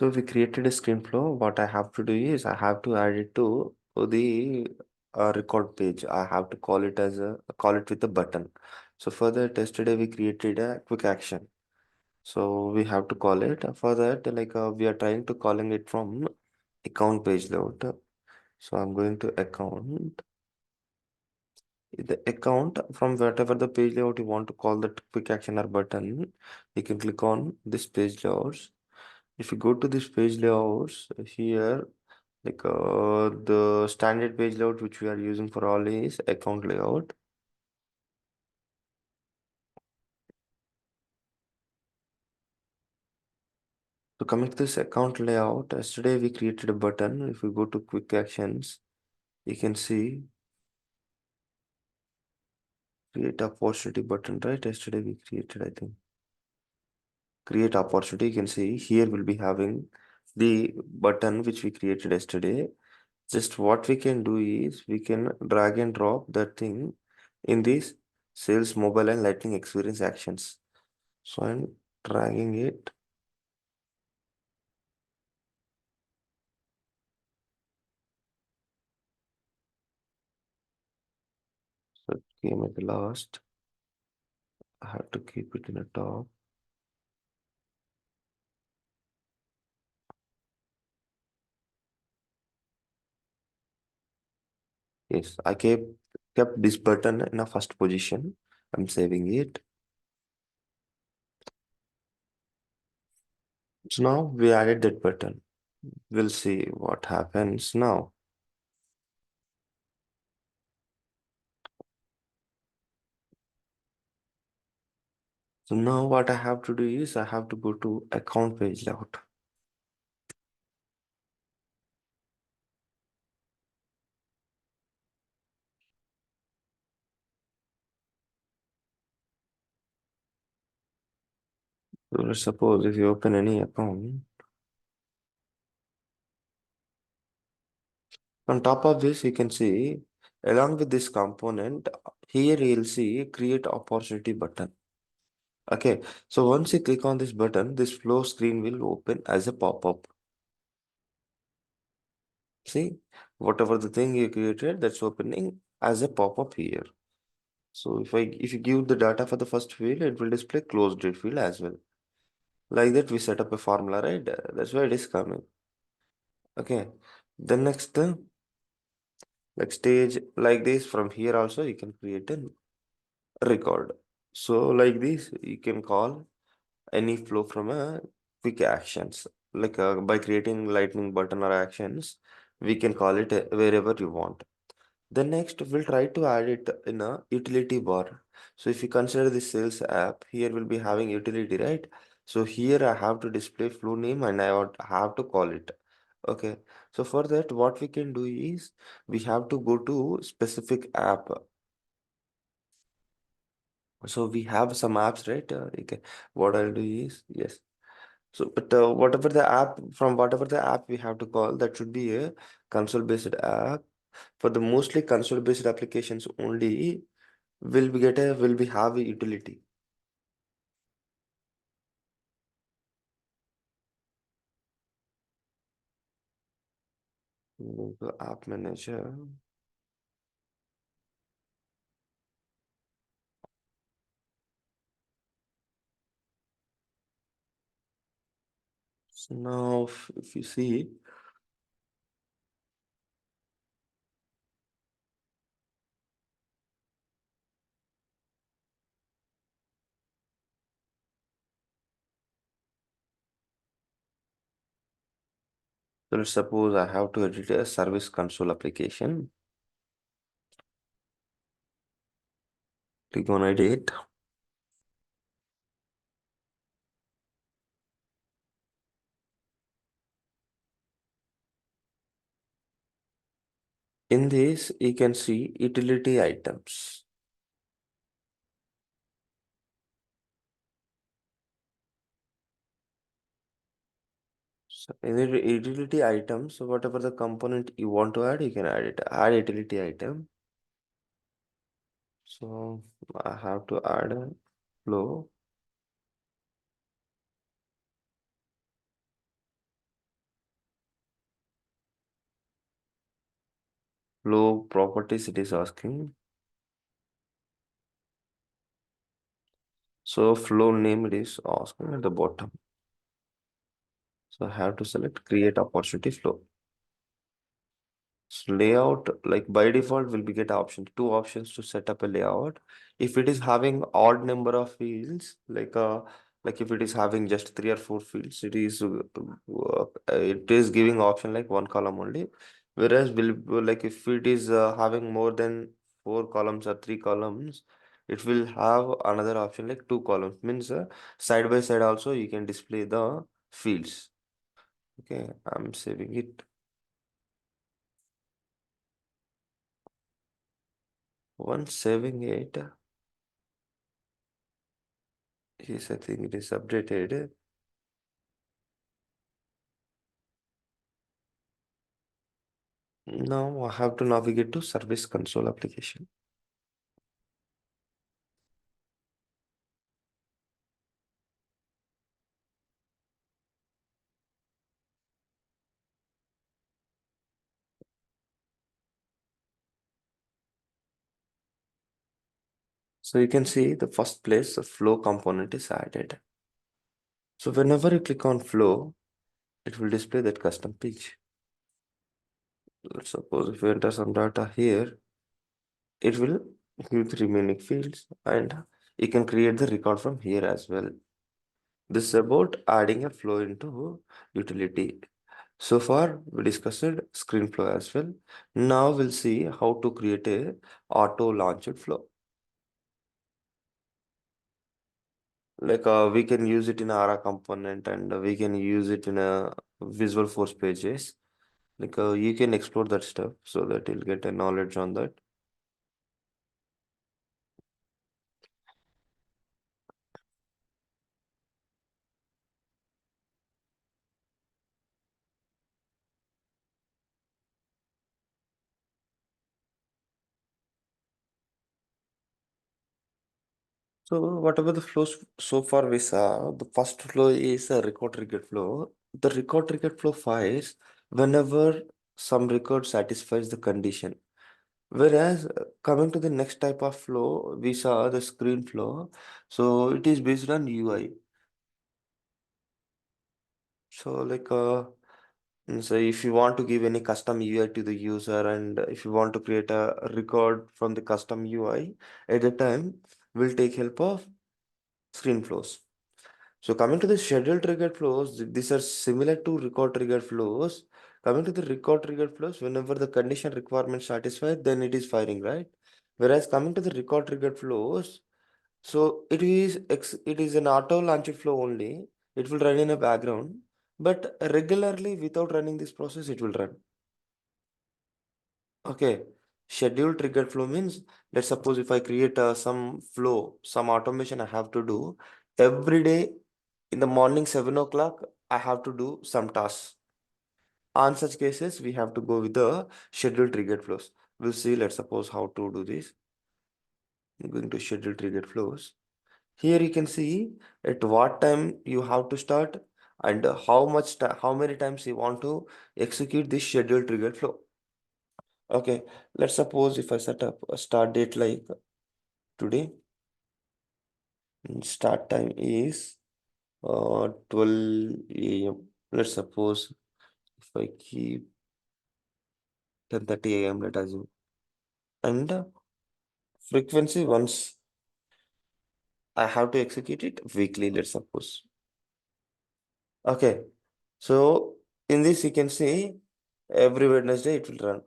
So we created a screen flow. What I have to do is I have to add it to the record page. I have to call it with a button. So for that, yesterday we created a quick action. So we have to call it for that. We are trying to calling it from account page layout. So I'm going to account. The account from whatever the page layout you want to call that quick action or button, you can click on this page layouts. If you go to this page layouts here, the standard page layout which we are using for all is account layout. So coming to this account layout, yesterday we created a button. If we go to quick actions, you can see create opportunity button, right? Yesterday we created, I think, create opportunity. You can see here we'll be having the button which we created yesterday. Just what we can do is we can drag and drop that thing in these sales mobile and lightning experience actions. So I'm dragging it. So it came at the last. I have to keep it in the top. Yes, I kept this button in a first position. I'm saving it. So now we added that button. We'll see what happens now. So now what I have to do is I have to go to account page layout. So let's suppose if you open any account, on top of this, you can see along with this component, here you'll see create opportunity button. Okay, so once you click on this button, this flow screen will open as a pop-up. See, whatever the thing you created, that's opening as a pop-up here. So if you give the data for the first field, it will display closed date field as well. Like that, we set up a formula, right? That's why it is coming. Okay. Then next, like stage like this from here also you can create a record. So like this, you can call any flow from a quick actions. By creating lightning button or actions, we can call it wherever you want. Then next, we'll try to add it in a utility bar. So if you consider the sales app, here we'll be having utility, right? So here I have to display flow name and have to call it. Okay. So for that, what we can do is we have to go to specific app. So we have some apps, right? Okay. What I'll do is, yes. So, but whatever the app we have to call, that should be a console-based app. For the mostly console-based applications only, will be have a utility. Go to app manager. So now, if you see, so let's suppose I have to edit a service console application. Click on edit. In this, you can see utility items. So in the utility items, so whatever the component you want to add, you can add it. Add utility item. So I have to add a flow. Flow properties it is asking. So flow name it is asking at the bottom. So I have to select create opportunity flow. So layout, like by default, will be get options, two options to set up a layout. If it is having odd number of fields, like if it is having just three or four fields, it is giving option like one column only. Whereas will like if it is having more than four columns or three columns, it will have another option like two columns. Means side by side also you can display the fields. Okay, I'm saving it. Once saving it. Yes, I think it is updated. Now I have to navigate to Service Console application. So you can see the first place the flow component is added. So whenever you click on flow, it will display that custom page. Let's suppose if you enter some data here, it will give the remaining fields and you can create the record from here as well. This is about adding a flow into utility. So far, we discussed screen flow as well. Now we'll see how to create a auto launched flow. Like we can use it in Ara component and we can use it in a Visual Force pages. Like you can explore that stuff so that you'll get a knowledge on that. So whatever the flows so far we saw, the first flow is a record triggered flow. The record triggered flow fires whenever some record satisfies the condition. Whereas coming to the next type of flow, we saw the screen flow. So it is based on UI. So so if you want to give any custom UI to the user and if you want to create a record from the custom UI, at the time we'll take help of screen flows. So coming to the schedule triggered flows, these are similar to record triggered flows. Coming to the record triggered flows, whenever the condition requirement satisfied, then it is firing, right? Whereas coming to the record triggered flows, so it is an auto launch flow only. It will run in a background, but regularly without running this process, it will run. Okay. Schedule triggered flow means, let's suppose if I create some flow, some automation I have to do every day in the morning 7 o'clock, I have to do some tasks. On such cases, we have to go with the schedule triggered flows. We'll see, let's suppose how to do this. I'm going to schedule triggered flows. Here you can see at what time you have to start and how many times you want to execute this schedule triggered flow. Okay, let's suppose if I set up a start date like today, and start time is 12 a.m. Let's suppose if I keep 10:30 a.m. let us assume. And frequency once I have to execute it weekly, let's suppose. Okay, so in this you can see every Wednesday it will run.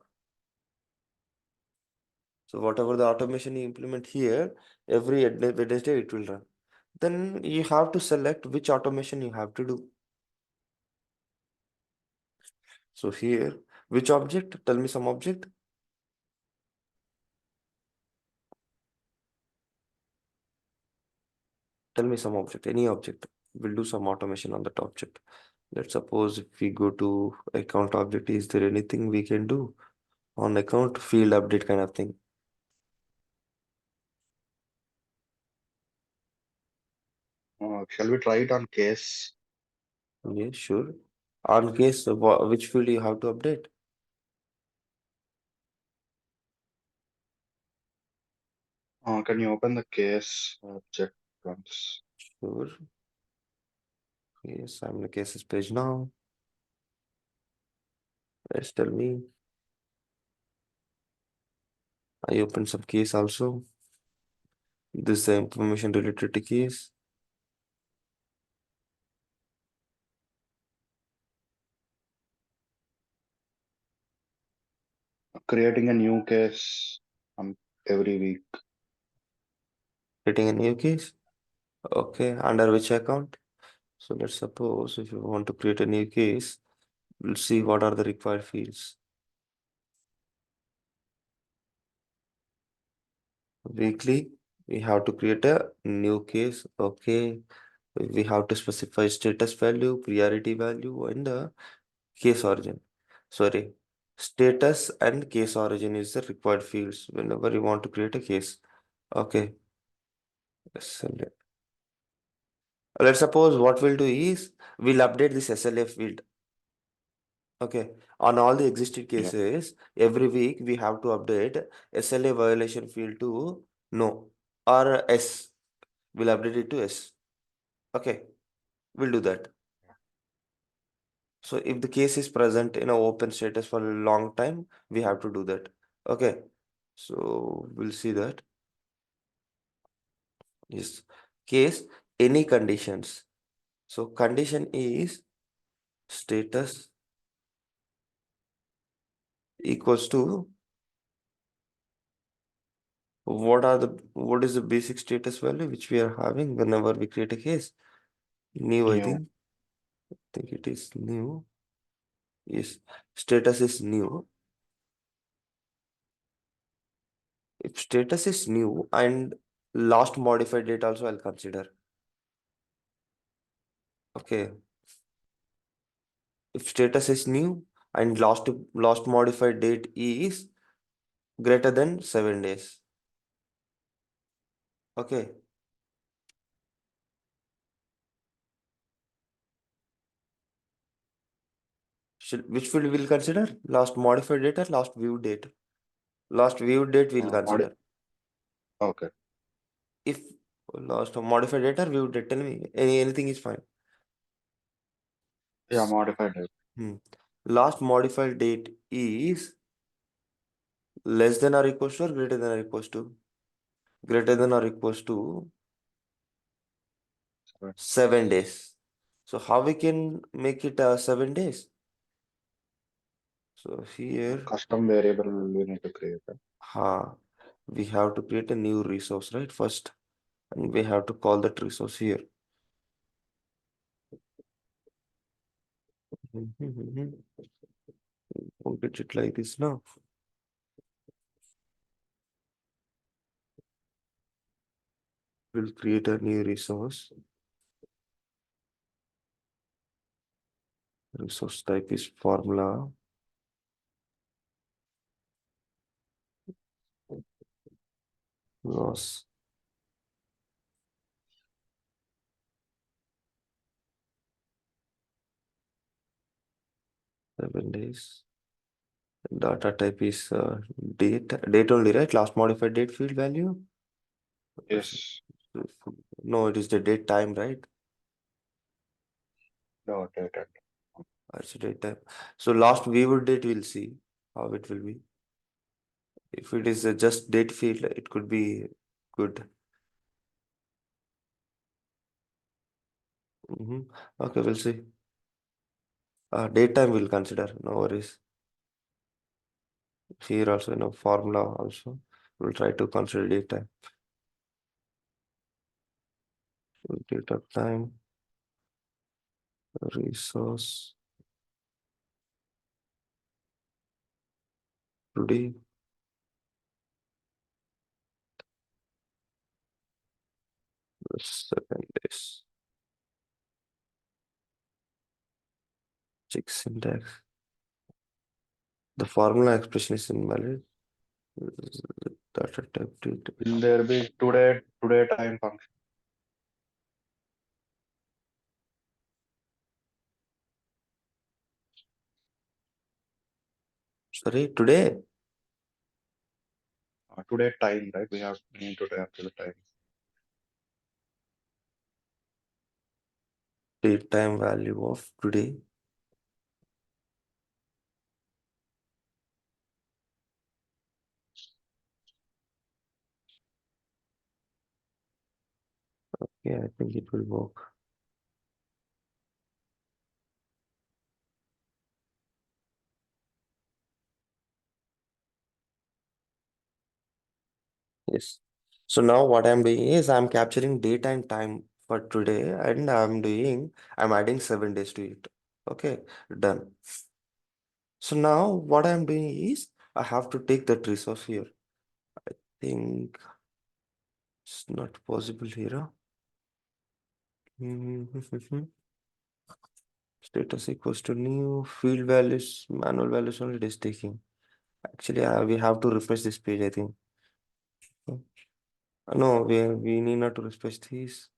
So whatever the automation you implement here, every Wednesday it will run. Then you have to select which automation you have to do. So here, which object? Tell me some object. Tell me some object, any object. We'll do some automation on that object. Let's suppose if we go to account object, is there anything we can do on account field update kind of thing? Shall we try it on case? Yeah, sure. On case, which field you have to update? Can you open the case object once? Sure. Yes, I'm in the cases page now. Let's tell me. I open some case also. This is the information related to case. Creating a new case every week. Creating a new case. Okay, under which account? So let's suppose if you want to create a new case, we'll see what are the required fields. Weekly, we have to create a new case. Okay, we have to specify status value, priority value, and case origin. Sorry, status and case origin is the required fields whenever you want to create a case. Okay, let's suppose what we'll do is we'll update this SLA field. Okay, on all the existing Yeah. cases, every week we have to update SLA violation field to no or S. We'll update it to S. Okay, we'll do that. So if the case is present in a open status for a long time, we have to do that. Okay, so we'll see that. Yes, case any conditions. So condition is status equals to what is the basic status value which we are having whenever we create a case? New, I New. think it is new. Yes, status is new. If status is new and last modified date also I'll consider. Okay, if status is new and last modified date is greater than 7 days. Okay, which field will consider? Last modified date or last viewed date? Last viewed date we'll consider. Okay. If last modified date or viewed date, tell me anything is fine. Yeah, modified it. Hmm. Last modified date is less than or equals to or greater than or equals to? Greater than or equals to 7 days. So how we can make it 7 days? So here, Custom variable we need to create. we have to create a new resource, right? First, and we have to call that resource here. We'll get it like this now. We'll create a new resource. Resource type is formula. Loss 7 days. Data type is date only, right? Last modified date field value. Yes. No, it is the date time, right? Dot. That's the date time. So last viewed date, we'll see how it will be. If it is just date field, it could be good. Okay, we'll see. Date time we'll consider. No worries. Here also, formula also. We'll try to consider date time. Date of time, resource, today, 7 days. Check syntax. The formula expression is invalid. Data type date. Will there be today time function? Sorry, today. Today time, right? We need to enter the time. Date time value of today. Yeah, I think it will work. Yes. So now what I'm doing is I'm capturing date and time for today, and I'm adding 7 days to it. Okay, done. So now what I'm doing is I have to take that resource here. Think it's not possible here. Huh? Status equals to new field values, manual values only it is taking. Actually, we have to refresh this page, I think. No, we need not to refresh this.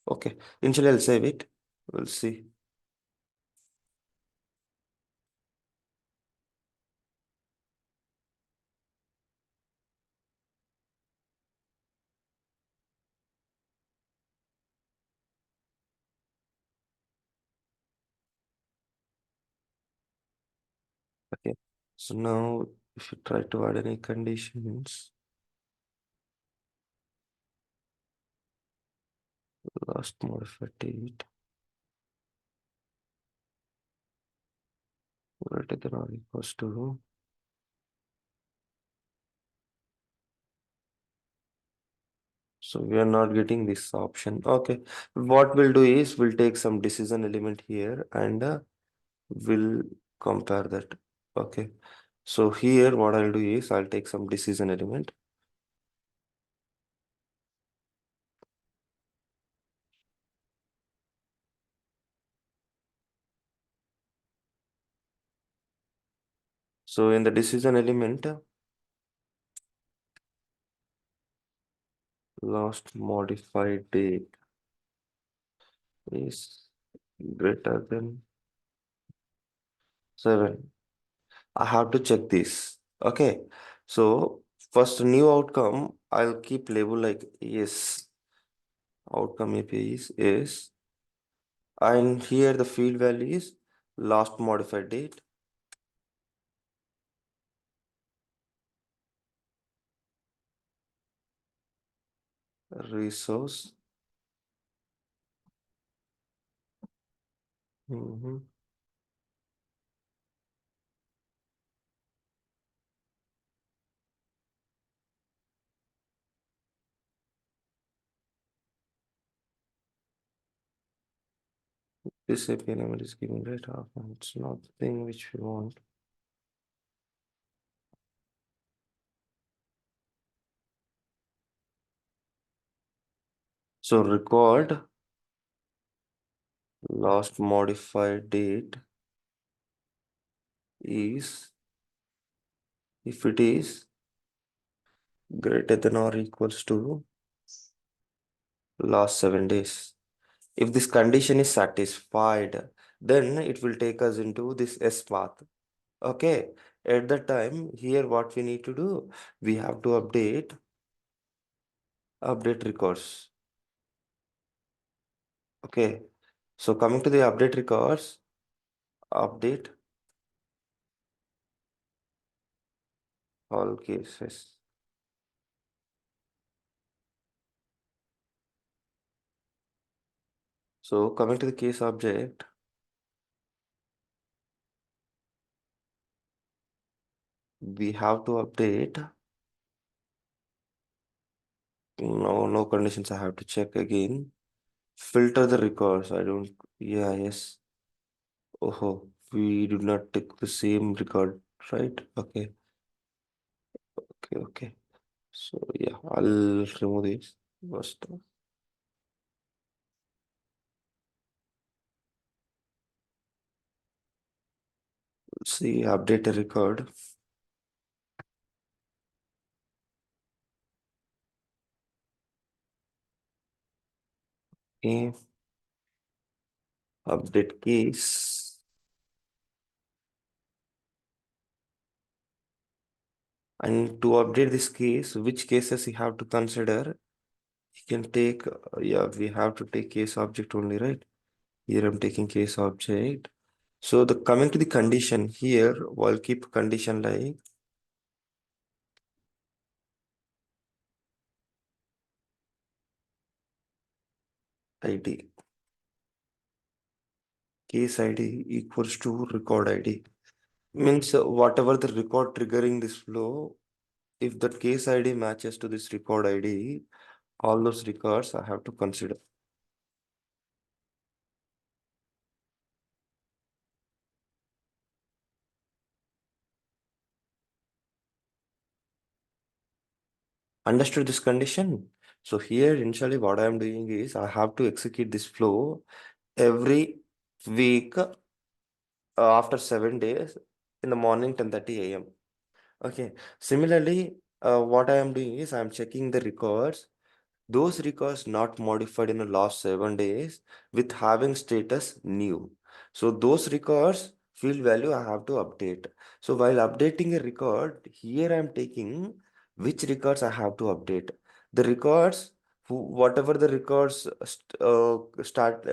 Okay, initially I'll save it. We'll see. Okay. So now if you try to add any conditions, last modified date greater than or equals to. So we are not getting this option. Okay. What we'll do is we'll take some decision element here and we'll compare that. Okay. So here what I'll do is I'll take some decision element. So in the decision element, last modified date is greater than 7. I have to check this. Okay. So first new outcome, I'll keep label like yes. Outcome API is yes. And here the field value is last modified date. Resource. Mhm. This API number is giving right half. It's not the thing which we want. So record last modified date is if it is greater than or equals to last 7 days. If this condition is satisfied, then it will take us into this S path. Okay. At that time, here what we need to do, we have to update records. Okay. So coming to the update records, update all cases. So coming to the case object, we have to update. No conditions. I have to check again. Filter the records. I don't. Yeah, yes. Oh, we did not take the same record, right? Okay, okay. So yeah, I'll remove this first. See, update a record. Okay, update case. And to update this case, which cases you have to consider? You can take, yeah, we have to take case object only, right? Here I'm taking case object. So the coming to the condition here, we'll keep condition like ID. Case ID equals to record ID. Means whatever the record triggering this flow, if the case ID matches to this record ID, all those records I have to consider. Understood this condition? So here initially what I am doing is I have to execute this flow every week after 7 days in the morning 10:30 a.m. Okay. Similarly, what I am doing is I am checking the records, those records not modified in the last 7 days with having status new. So those records field value I have to update. So while updating a record, here I am taking which records I have to update. The records, whatever the records start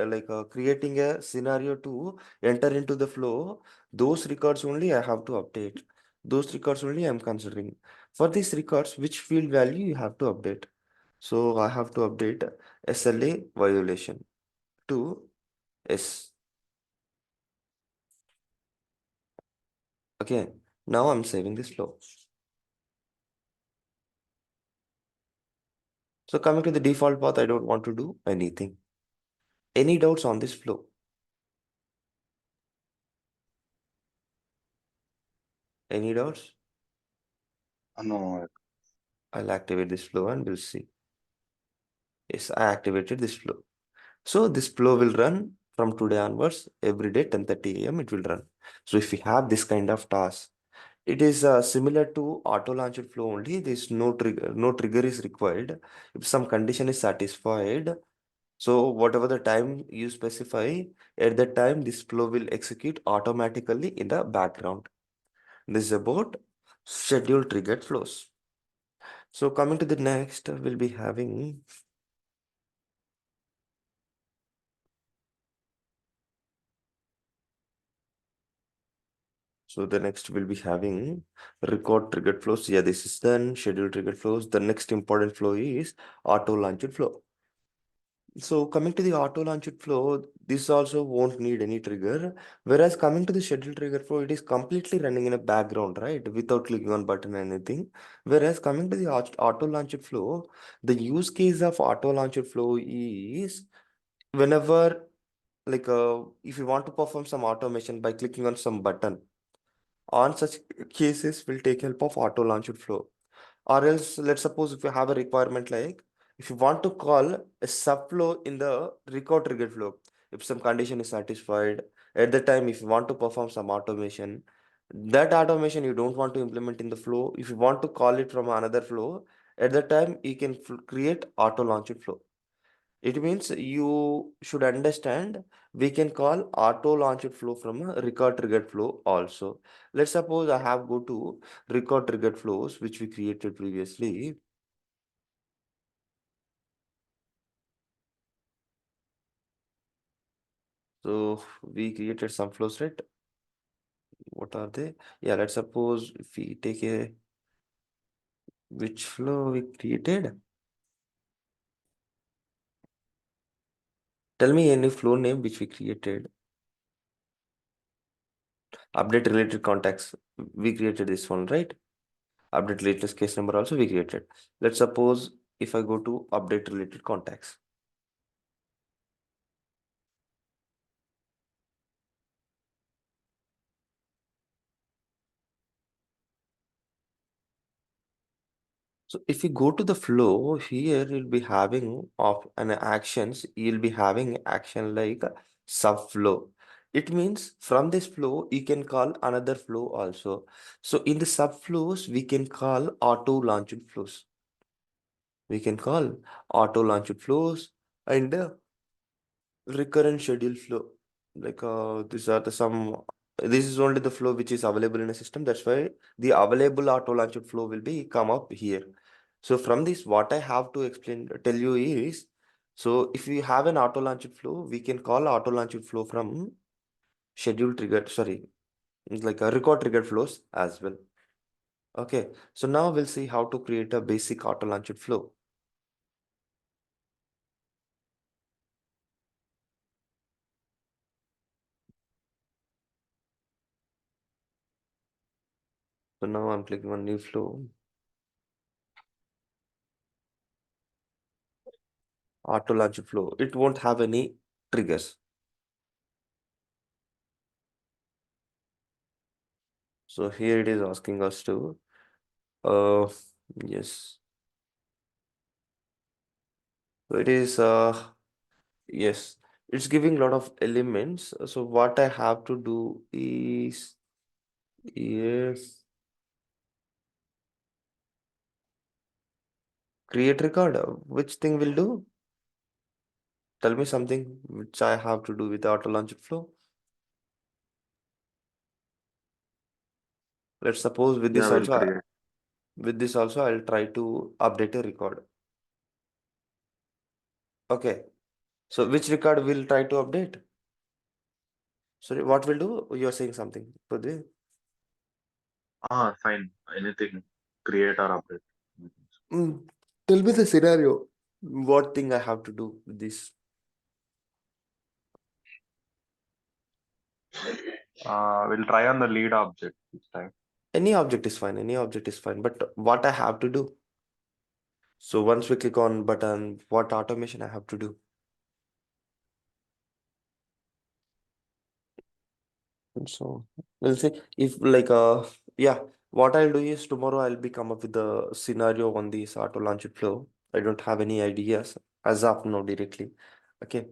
creating a scenario to enter into the flow, those records only I have to update. Those records only I am considering. For these records, which field value you have to update? So I have to update SLA violation to S. Okay, now I'm saving this flow. So coming to the default path, I don't want to do anything. Any doubts on this flow? Any doubts? No, I'll activate this flow and we'll see. Yes, I activated this flow. So this flow will run from today onwards, every day 10:30 a.m. it will run. So if we have this kind of task, it is similar to auto launched flow only. There's no trigger is required. If some condition is satisfied, so whatever the time you specify, at that time this flow will execute automatically in the background. This is about scheduled triggered flows. So coming to the next, we'll be having, so the next we'll be having record triggered flows. Yeah, this is done. Scheduled triggered flows. The next important flow is auto launched flow. So coming to the auto launched flow, this also won't need any trigger. Whereas coming to the scheduled trigger flow, it is completely running in a background, right? Without clicking on button or anything. Whereas coming to the auto launched flow, the use case of auto launched flow is whenever if you want to perform some automation by clicking on some button, on such cases will take help of auto launched flow. Or else, let's suppose if you have a requirement like if you want to call a subflow in the record trigger flow, if some condition is satisfied, at the time, if you want to perform some automation, that automation you don't want to implement in the flow, if you want to call it from another flow, at that time you can create auto launched flow. It means you should understand we can call auto launched flow from a record triggered flow also. Let's suppose I have go to record triggered flows which we created previously. So we created some flows, right? What are they? Yeah, let's suppose if we take a which flow we created. Tell me any flow name which we created. Update related contacts. We created this one, right? Update latest case number also we created. Let's suppose if I go to update related contacts. So if you go to the flow here, you'll be having of an actions, you'll be having action like subflow. It means from this flow, you can call another flow also. So in the subflows, we can call auto launched flows. We can call auto launched flows and recurrent schedule flow. These are the some This is only the flow which is available in a system. That's why the available auto launched flow will be come up here. So from this, what I have to explain, tell you is, so if we have an auto launched flow, we can call auto launched flow from schedule triggered, sorry, it's like a record triggered flows as well. Okay, so now we'll see how to create a basic auto launched flow. So now I'm clicking on new flow, auto launched flow. It won't have any triggers. So here it is asking us to, uh, yes. So it is, yes, it's giving a lot of elements. So what I have to do is, yes, create record. Which thing will do? Tell me something which I have to do with the auto launch flow. Let's suppose with Yeah, this we'll also, create. I'll try to update a record. Okay. So which record will try to update? Sorry, what will do? You're saying something. Pradip? Fine. Anything. Create or update. Mm, Tell me the scenario. What thing I have to do with this? We'll try on the lead object this time. Any object is fine. Any object is fine. But what I have to do? So once we click on button, what automation I have to do? So we'll see if like yeah, what I'll do is tomorrow I'll be come up with the scenario on this auto launch flow. I don't have any ideas as of now directly. Okay.